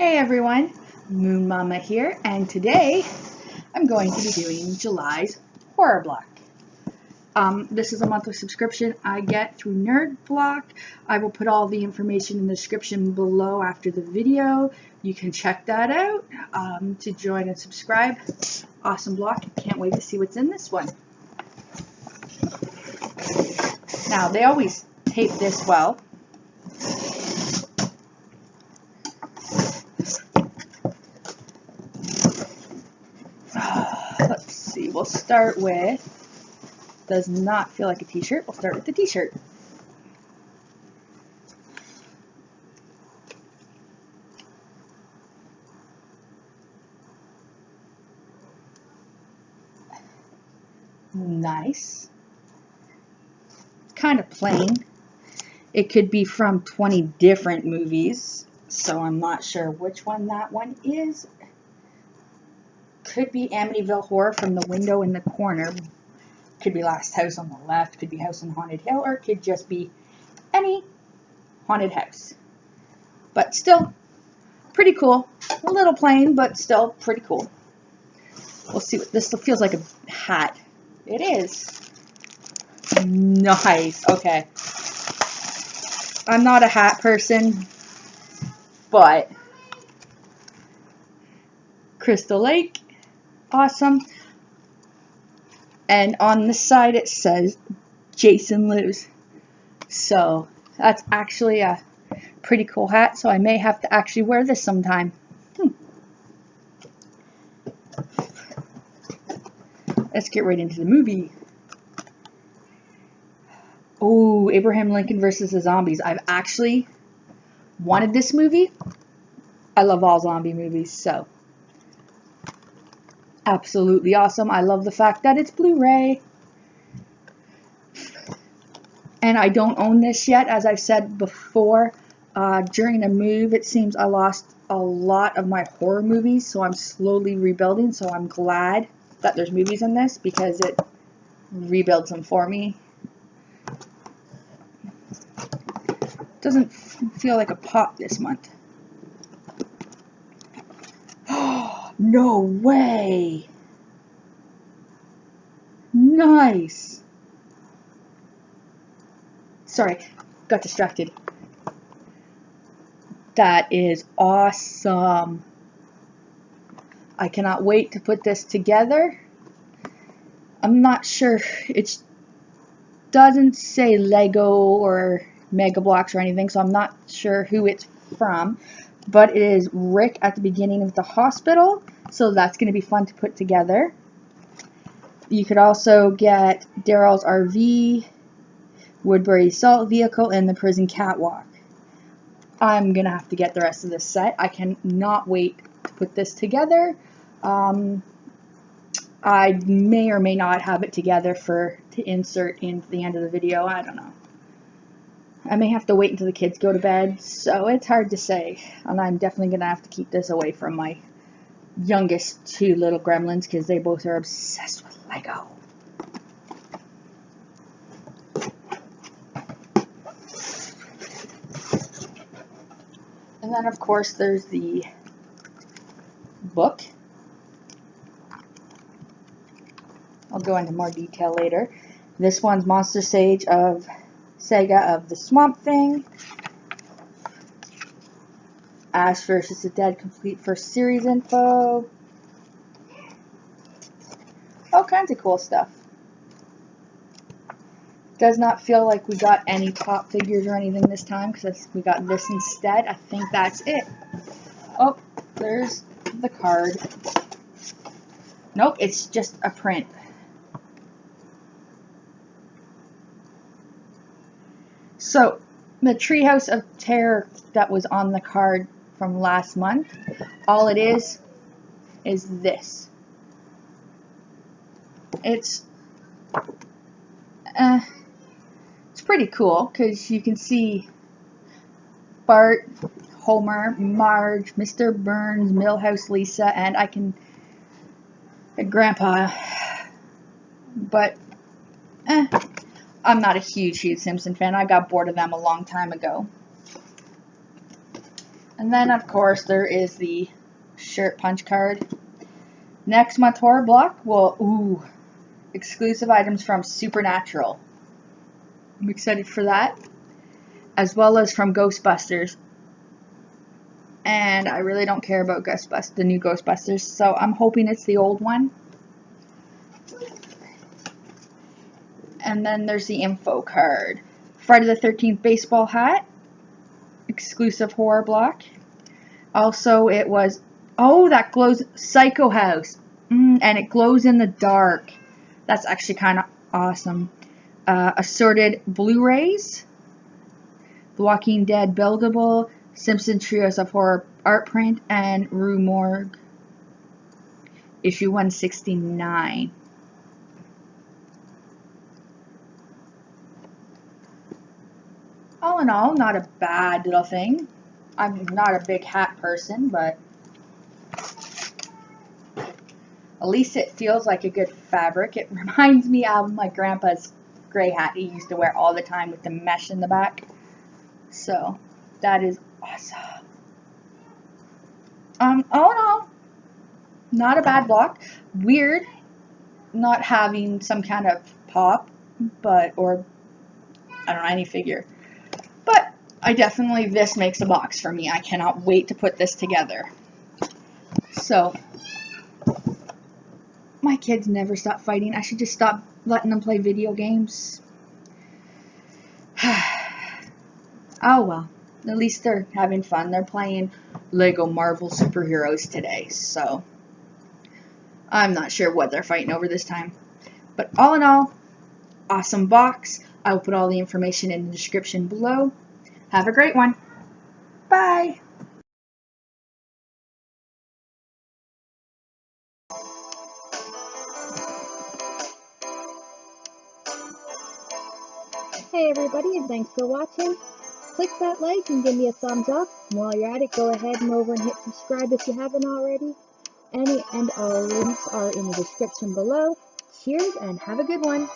Hey everyone, Moon Mama here, and today I'm going to be doing July's horror block. This is a monthly subscription I get through Nerd Block. I will put all the information in the description below after the video. You can check that out to join and subscribe. Awesome block. Can't wait to see what's in this one. Now, they always tape this well. Let's see, we'll start with, does not feel like a t-shirt, we'll start with the t-shirt. Nice. It's kind of plain. It could be from 20 different movies, so I'm not sure which one that one is. Could be Amityville Horror from the window in the corner. Could be Last House on the Left. Could be House on Haunted Hill. Or it could just be any haunted house. But still, pretty cool. A little plain, but still pretty cool. We'll see what this feels like. A hat. It is. Nice. Okay. I'm not a hat person, but Crystal Lake. Awesome. And on the side it says Jason Lives. So that's actually a pretty cool hat, so I may have to actually wear this sometime. Let's get right into the movie. Oh, Abraham Lincoln versus the Zombies. I've actually wanted this movie. I love all zombie movies, so absolutely awesome. I love the fact that it's Blu-ray. And I don't own this yet, as I've said before. During the move, it seems I lost a lot of my horror movies, so I'm slowly rebuilding. So I'm glad that there's movies in this because it rebuilds them for me. Doesn't feel like a pop this month. No way! Nice! Sorry, got distracted. That is awesome. I cannot wait to put this together. I'm not sure, it doesn't say Lego or Mega Bloks or anything, so I'm not sure who it's from. But it is Rick at the beginning of the hospital, so that's going to be fun to put together. You could also get Daryl's RV, Woodbury's salt vehicle, and the prison catwalk. I'm going to have to get the rest of this set. I cannot wait to put this together. I may or may not have it together to insert in the end of the video. I don't know. I may have to wait until the kids go to bed, so it's hard to say. And I'm definitely going to have to keep this away from my youngest two little gremlins because they both are obsessed with Lego. And then, of course, there's the book. I'll go into more detail later. This one's Monster Saga of the Swamp Thing. Ash vs. the Dead, complete first series info. All kinds of cool stuff. Does not feel like we got any pop figures or anything this time because we got this instead. I think that's it. Oh, there's the card. Nope, it's just a print. So, the Treehouse of Terror that was on the card from last month, all it is this. It's pretty cool because you can see Bart, Homer, Marge, Mr. Burns, Milhouse Lisa, and Grandpa. But I'm not a huge Simpson fan. I got bored of them a long time ago. And then, of course, there is the shirt punch card. Next month horror block will, exclusive items from Supernatural. I'm excited for that. As well as from Ghostbusters. And I really don't care about the new Ghostbusters, so I'm hoping it's the old one. And then there's the info card. Friday the 13th baseball hat. Exclusive horror block. Also, it was, that glows, Psycho House. And it glows in the dark. That's actually kind of awesome. Assorted Blu-rays. The Walking Dead Buildable. Simpson Trios of Horror art print. And Rue Morgue. Issue 169. All in all, not a bad little thing. I'm not a big hat person, but at least it feels like a good fabric. It reminds me of my grandpa's gray hat he used to wear all the time with the mesh in the back. So, that is awesome. All in all, not a bad block. Weird not having some kind of pop, or I don't know, any figure. But this makes a box for me. I cannot wait to put this together. So, my kids never stop fighting. I should just stop letting them play video games. Oh well, at least they're having fun. They're playing Lego Marvel Superheroes today, so I'm not sure what they're fighting over this time. But all in all, awesome box. I will put all the information in the description below. Have a great one. Bye. Hey everybody, and thanks for watching. Click that like and give me a thumbs up. And while you're at it, go ahead and hit subscribe if you haven't already. Any and all links are in the description below. Cheers and have a good one.